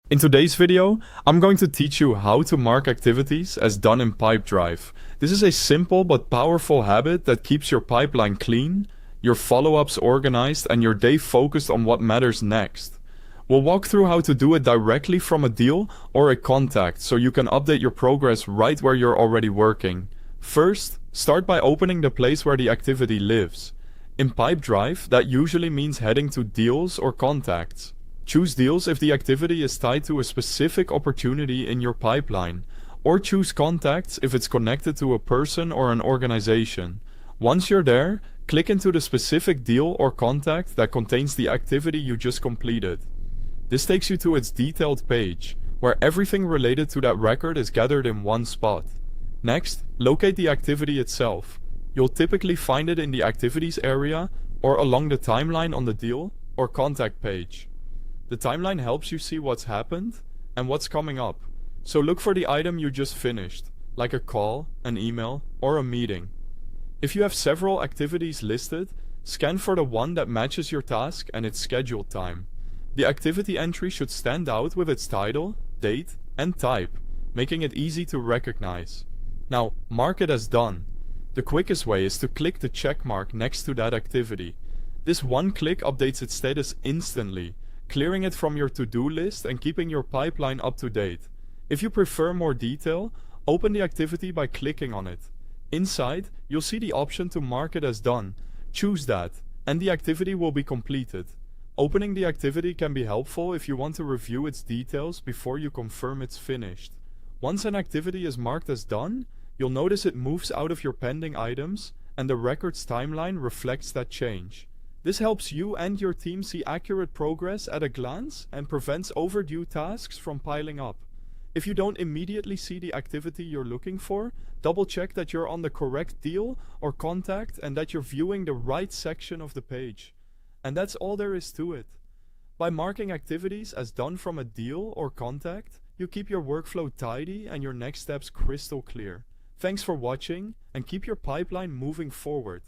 In today's video, I'm going to teach you how to mark activities as done in Pipedrive. This is a simple but powerful habit that keeps your pipeline clean, your follow-ups organized, and your day focused on what matters next. We'll walk through how to do it directly from a deal or a contact so you can update your progress right where you're already working. First, start by opening the place where the activity lives. In Pipedrive, that usually means heading to Deals or Contacts. Choose Deals if the activity is tied to a specific opportunity in your pipeline, or choose Contacts if it's connected to a person or an organization. Once you're there, click into the specific deal or contact that contains the activity you just completed. This takes you to its detailed page, where everything related to that record is gathered in one spot. Next, locate the activity itself. You'll typically find it in the Activities area or along the timeline on the deal or contact page. The timeline helps you see what's happened and what's coming up, so look for the item you just finished, like a call, an email, or a meeting. If you have several activities listed, scan for the one that matches your task and its scheduled time. The activity entry should stand out with its title, date, and type, making it easy to recognize. Now, mark it as done. The quickest way is to click the check mark next to that activity. This one click updates its status instantly, clearing it from your to-do list and keeping your pipeline up to date. If you prefer more detail, open the activity by clicking on it. Inside, you'll see the option to mark it as done. Choose that, and the activity will be completed. Opening the activity can be helpful if you want to review its details before you confirm it's finished. Once an activity is marked as done, you'll notice it moves out of your pending items, and the record's timeline reflects that change. This helps you and your team see accurate progress at a glance and prevents overdue tasks from piling up. If you don't immediately see the activity you're looking for, double check that you're on the correct deal or contact and that you're viewing the right section of the page. And that's all there is to it. By marking activities as done from a deal or contact, you keep your workflow tidy and your next steps crystal clear. Thanks for watching, and keep your pipeline moving forward.